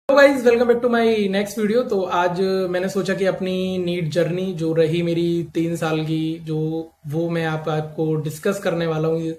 Hello guys, welcome back to my next video. तो आज मैंने सोचा कि अपनी नीट जर्नी जो रही मेरी 3 साल की, जो वो मैं आपको डिस्कस करने वाला हूँ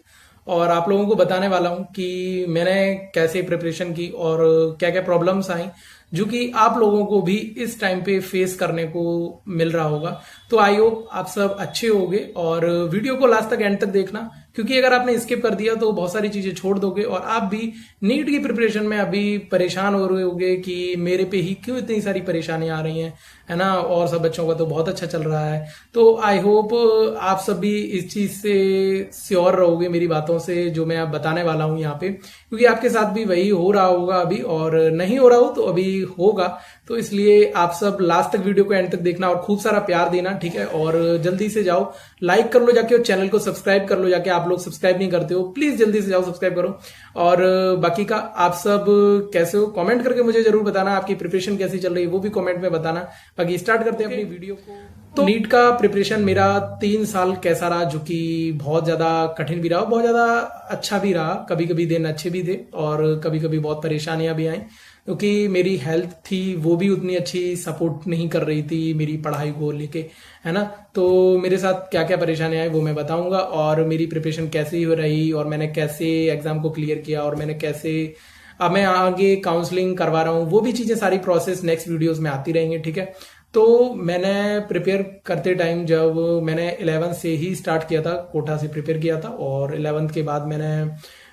और आप लोगों को बताने वाला हूँ कि मैंने कैसे प्रिपरेशन की और क्या क्या प्रॉब्लम्स आई जो कि आप लोगों को भी इस टाइम पे फेस करने को मिल रहा होगा। तो आई होप आप सब अच्छे होंगे और वीडियो को लास्ट तक एंड तक देखना, क्योंकि अगर आपने स्किप कर दिया तो बहुत सारी चीजें छोड़ दोगे और आप भी नीट की प्रिपरेशन में अभी परेशान हो रहे होगे कि मेरे पे ही क्यों इतनी सारी परेशानियां आ रही हैं, है ना। और सब बच्चों का तो बहुत अच्छा चल रहा है। तो आई होप आप सब भी इस चीज से श्योर रहोगे मेरी बातों से जो मैं आप बताने वाला हूं यहाँ पे, क्योंकि आपके साथ भी वही हो रहा होगा अभी, और नहीं हो रहा हो तो अभी होगा। तो इसलिए आप सब लास्ट तक वीडियो को एंड तक देखना और खूब सारा प्यार देना, ठीक है। और जल्दी से जाओ लाइक कर लो जाके और चैनल को सब्सक्राइब कर लो जाके। आप लोग सब्सक्राइब नहीं करते हो, प्लीज जल्दी से जाओ सब्सक्राइब करो। और बाकी का आप सब कैसे हो कमेंट करके मुझे जरूर बताना, आपकी प्रिपरेशन कैसी चल रही है वो भी कमेंट में बताना। बाकी स्टार्ट करते हैं अपनी वीडियो को। तो नीट का प्रिपरेशन मेरा 3 साल कैसा रहा, जो कि बहुत ज्यादा कठिन भी रहा, बहुत ज्यादा अच्छा भी रहा। कभी कभी दिन अच्छे भी थे और कभी कभी बहुत परेशानियां भी आई, क्योंकि मेरी हेल्थ थी वो भी उतनी अच्छी सपोर्ट नहीं कर रही थी मेरी पढ़ाई को लेके, है ना। तो मेरे साथ क्या क्या परेशानियां आई वो मैं बताऊंगा, और मेरी प्रिपरेशन कैसी हो रही और मैंने कैसे एग्जाम को क्लियर किया और मैंने कैसे अब मैं आगे काउंसलिंग करवा रहा हूँ, वो भी चीजें सारी प्रोसेस नेक्स्ट वीडियोस में आती रहेंगी, ठीक है। तो मैंने प्रिपेयर करते टाइम जब मैंने 11th से ही स्टार्ट किया था, कोटा से प्रिपेयर किया था, और 11th के बाद मैंने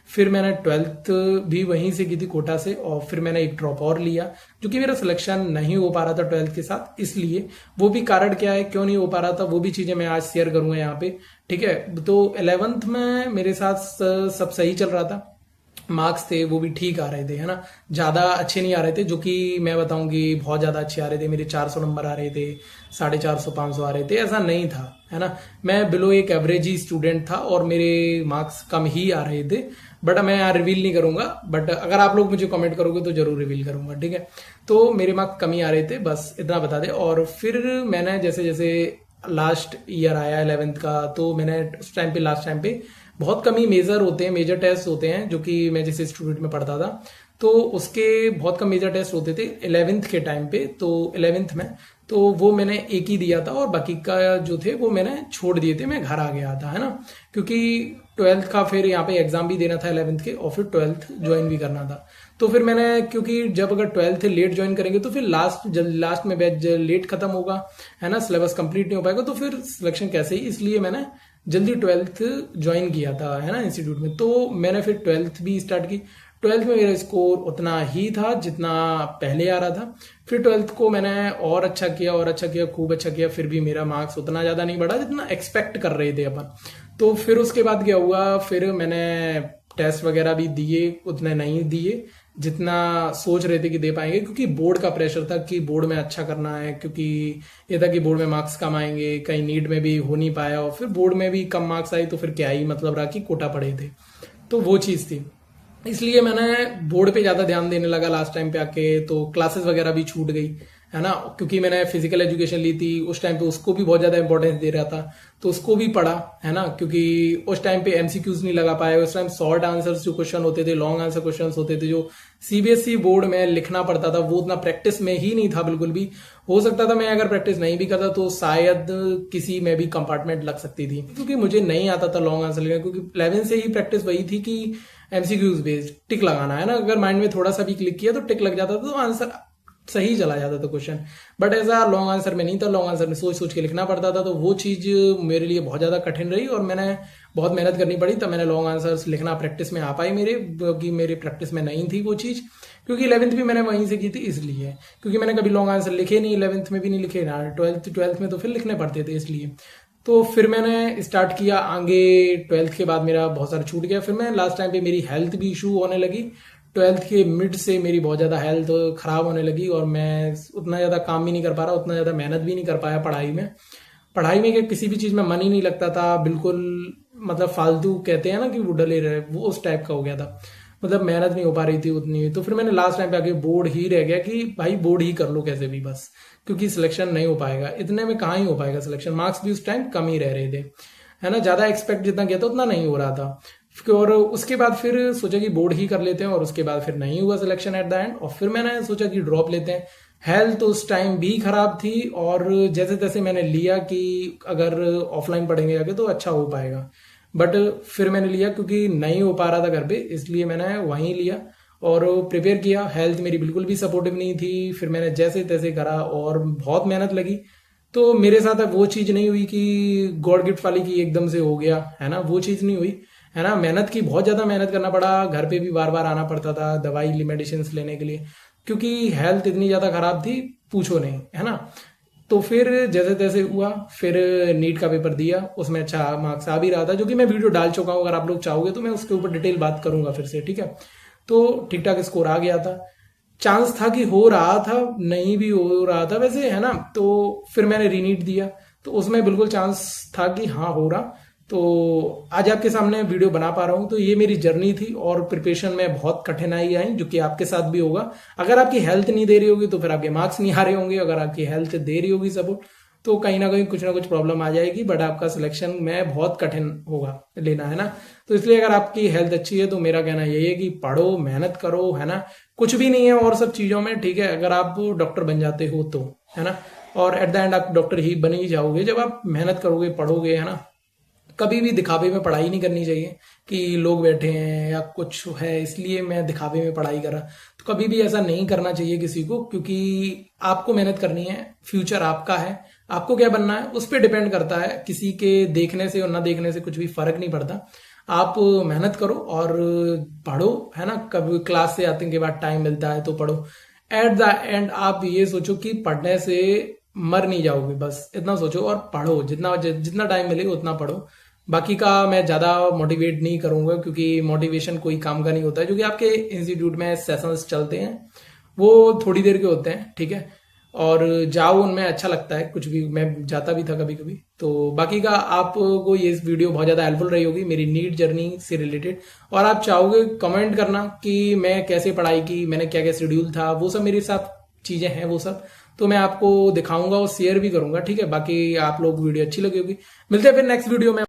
12th भी वहीं से की थी कोटा से, और फिर मैंने एक ड्रॉप और लिया जो कि मेरा सिलेक्शन नहीं हो पा रहा था 12th के साथ। इसलिए वो भी कारण क्या है, क्यों नहीं हो पा रहा था, वो भी चीजें मैं आज शेयर करूंगा यहाँ पे, ठीक है। तो 11th में मेरे साथ सब सही चल रहा था, मार्क्स थे वो भी ठीक आ रहे थे, है ना। ज्यादा अच्छे नहीं आ रहे थे, जो कि मैं बताऊंगी बहुत ज्यादा अच्छे आ रहे थे। मेरे 400 नंबर आ रहे थे, 450 500 आ रहे थे, ऐसा नहीं था, है ना। मैं बिलो एक एवरेज ही स्टूडेंट था और मेरे मार्क्स कम ही आ रहे थे। बट मैं यहाँ रिवील नहीं करूंगा, बट अगर आप लोग मुझे कमेंट करोगे तो जरूर रिवील करूंगा, ठीक है। तो मेरे मार्क्स कम ही आ रहे थे, बस इतना बता दे। और फिर मैंने जैसे जैसे लास्ट ईयर आया 11th का, तो मैंने उस टाइम पे लास्ट टाइम पे बहुत कम ही मेजर होते हैं, मेजर टेस्ट होते हैं, जो कि मैं जिस इंस्टीट्यूट में पढ़ता था तो उसके बहुत कम मेजर टेस्ट होते थे 11th के टाइम पे। तो 11th में तो वो मैंने एक ही दिया था और बाकी का जो थे वो मैंने छोड़ दिए थे, मैं घर आ गया था, है ना। क्योंकि 12th का फिर यहाँ पे एग्जाम भी देना था 11th के, और फिर 12th ज्वाइन भी करना था। तो फिर मैंने, क्योंकि जब अगर 12th लेट ज्वाइन करेंगे तो फिर लास्ट में बैच लेट खत्म होगा, है ना, सिलेबस कंप्लीट नहीं हो पाएगा, तो फिर सिलेक्शन कैसे ही, इसलिए मैंने जल्दी 12th ज्वाइन किया था, है ना, इंस्टीट्यूट में। तो मैंने फिर 12th भी स्टार्ट की। 12th में मेरा स्कोर उतना ही था जितना पहले आ रहा था। फिर 12th को मैंने और अच्छा किया और अच्छा किया, खूब अच्छा किया, फिर भी मेरा मार्क्स उतना ज्यादा नहीं बढ़ा जितना एक्सपेक्ट कर रहे थे अपन। तो फिर उसके बाद क्या हुआ, फिर मैंने टेस्ट वगैरह भी दिए, उतने नहीं दिए जितना सोच रहे थे कि दे पाएंगे, क्योंकि बोर्ड का प्रेशर था कि बोर्ड में अच्छा करना है, क्योंकि ये था कि बोर्ड में मार्क्स कम आएंगे, कहीं नीट में भी हो नहीं पाया और फिर बोर्ड में भी कम मार्क्स आई, तो फिर क्या ही मतलब रहा कि कोटा पड़े थे। तो वो चीज थी, इसलिए मैंने बोर्ड पे ज्यादा ध्यान देने लगा लास्ट टाइम पे आके। तो क्लासेस वगैरह भी छूट गई, है ना, क्योंकि मैंने फिजिकल एजुकेशन ली थी उस टाइम पे, उसको भी बहुत ज्यादा इंपॉर्टेंस दे रहा था, तो उसको भी पढ़ा, है ना। क्योंकि उस टाइम पे एमसीक्यूज नहीं लगा पाए, उस टाइम शॉर्ट आंसर्स जो क्वेश्चन होते थे, लॉन्ग आंसर क्वेश्चन होते थे, जो सीबीएसई बोर्ड में लिखना पड़ता था, वो उतना प्रैक्टिस में ही नहीं था बिल्कुल भी। हो सकता था मैं अगर प्रैक्टिस नहीं भी करता तो शायद किसी में भी कंपार्टमेंट लग सकती थी, क्योंकि मुझे नहीं आता था लॉन्ग आंसर लिखना, क्योंकि 11 से ही प्रैक्टिस वही थी कि एमसीक्यूज बेस्ड टिक लगाना, है ना। अगर माइंड में थोड़ा सा भी क्लिक किया तो टिक लग जाता था, तो आंसर सही चला जाता था क्वेश्चन। बट ऐसा लॉन्ग आंसर में नहीं था, लॉन्ग आंसर में सोच सोच के लिखना पड़ता था, तो वो चीज मेरे लिए बहुत ज्यादा कठिन रही और मैंने बहुत मेहनत करनी पड़ी, तब मैंने लॉन्ग आंसर्स लिखना प्रैक्टिस में आ पाई मेरे, क्योंकि मेरे प्रैक्टिस में नहीं थी वो चीज। क्योंकि 11th भी मैंने वहीं से की थी, इसलिए, क्योंकि मैंने कभी लॉन्ग आंसर लिखे नहीं, 11th में भी नहीं लिखे ना, 12th में तो फिर लिखने पड़ते थे, इसलिए। तो फिर मैंने स्टार्ट किया आगे, 12th के बाद मेरा बहुत सारा छूट गया। फिर मैं लास्ट टाइम पे मेरी हेल्थ भी इशू होने लगी, 12th के मिड से मेरी बहुत ज्यादा हेल्थ खराब होने लगी और मैं उतना ज्यादा काम भी नहीं कर पा रहा, उतना ज्यादा मेहनत भी नहीं कर पाया पढ़ाई में। पढ़ाई में क्या, किसी भी चीज में मन ही नहीं लगता था बिल्कुल, मतलब फालतू कहते हैं ना कि वो डले रहे, वो उस टाइप का हो गया था, मतलब मेहनत नहीं हो पा रही थी उतनी। तो फिर मैंने लास्ट टाइम पे आके बोर्ड ही रह गया कि भाई बोर्ड ही कर लो कैसे भी बस, क्योंकि सिलेक्शन नहीं हो पाएगा, इतने में कहाँ ही हो पाएगा सिलेक्शन, मार्क्स भी उस टाइम कम ही रह रहे थे, है ना। ज्यादा एक्सपेक्ट जितना किया था उतना नहीं हो रहा था। और उसके बाद फिर सोचा कि बोर्ड ही कर लेते हैं, और उसके बाद फिर नहीं हुआ सिलेक्शन एट द एंड, और फिर मैंने सोचा कि ड्रॉप लेते हैं। हेल्थ उस टाइम भी खराब थी, और जैसे तैसे मैंने लिया कि अगर ऑफलाइन पढ़ेंगे आगे तो अच्छा हो पाएगा, बट फिर मैंने लिया क्योंकि नहीं हो पा रहा था घर पे, इसलिए मैंने वहीं लिया और प्रिपेयर किया। हेल्थ मेरी बिल्कुल भी सपोर्टिव नहीं थी, फिर मैंने जैसे तैसे करा और बहुत मेहनत लगी। तो मेरे साथ अब वो चीज़ नहीं हुई कि गॉड गिफ्ट वाली की एकदम से हो गया, है ना, वो चीज़ नहीं हुई, है ना। मेहनत की, बहुत ज़्यादा मेहनत करना पड़ा, घर पे भी बार बार आना पड़ता था दवाई मेडिसिन लेने के लिए, क्योंकि हेल्थ इतनी ज़्यादा खराब थी, पूछो नहीं, है ना। तो फिर जैसे तैसे हुआ, फिर नीट का पेपर दिया, उसमें अच्छा मार्क्स आ भी रहा था, जो कि मैं वीडियो डाल चुका हूँ, अगर आप लोग चाहोगे तो मैं उसके ऊपर डिटेल बात करूंगा फिर से, ठीक है। तो ठीक ठाक स्कोर आ गया था, चांस था कि हो रहा था, नहीं भी हो रहा था वैसे, है ना। तो फिर मैंने रीनीट दिया, तो उसमें बिल्कुल चांस था कि हाँ हो रहा। तो आज आपके सामने वीडियो बना पा रहा हूँ। तो ये मेरी जर्नी थी, और प्रिपरेशन में बहुत कठिनाई आई, जो कि आपके साथ भी होगा। अगर आपकी हेल्थ नहीं दे रही होगी तो फिर आपके मार्क्स नहीं आ रहे होंगे, अगर आपकी हेल्थ दे रही होगी सपोर्ट तो कहीं ना कुछ प्रॉब्लम आ जाएगी, बट आपका सिलेक्शन में बहुत कठिन होगा लेना, है ना। तो इसलिए अगर आपकी हेल्थ अच्छी है तो मेरा कहना यही है कि पढ़ो, मेहनत करो, है ना। कुछ भी नहीं है और सब चीज़ों में, ठीक है, अगर आप डॉक्टर बन जाते हो तो, है ना। और एट द एंड आप डॉक्टर ही बन ही जाओगे जब आप मेहनत करोगे, पढ़ोगे, है ना। कभी भी दिखावे में पढ़ाई नहीं करनी चाहिए कि लोग बैठे हैं या कुछ है इसलिए मैं दिखावे में पढ़ाई कर रहा, तो कभी भी ऐसा नहीं करना चाहिए किसी को, क्योंकि आपको मेहनत करनी है, फ्यूचर आपका है, आपको क्या बनना है उस पर डिपेंड करता है। किसी के देखने से और ना देखने से कुछ भी फर्क नहीं पड़ता। आप मेहनत करो और पढ़ो, है ना। कभी क्लास से आने के बाद टाइम मिलता है तो पढ़ो। एट द एंड आप ये सोचो कि पढ़ने से मर नहीं जाओगे, बस इतना सोचो और पढ़ो, जितना जितना टाइम मिले उतना पढ़ो। बाकी का मैं ज़्यादा मोटिवेट नहीं करूंगा, क्योंकि मोटिवेशन कोई काम का नहीं होता है। जो कि आपके इंस्टीट्यूट में सेशंस चलते हैं वो थोड़ी देर के होते हैं, ठीक है, और जाओ उनमें अच्छा लगता है, कुछ भी, मैं जाता भी था कभी कभी। तो बाकी का आपको ये वीडियो बहुत ज़्यादा हेल्पफुल रही होगी मेरी नीट जर्नी से रिलेटेड, और आप चाहोगे कमेंट करना कि मैं कैसे पढ़ाई की, मैंने क्या क्या शेड्यूल था, वो सब मेरे साथ चीज़ें हैं, वो सब तो मैं आपको दिखाऊंगा और शेयर भी करूंगा, ठीक है। बाकी आप लोग वीडियो अच्छी लगी होगी, मिलते हैं फिर नेक्स्ट वीडियो में।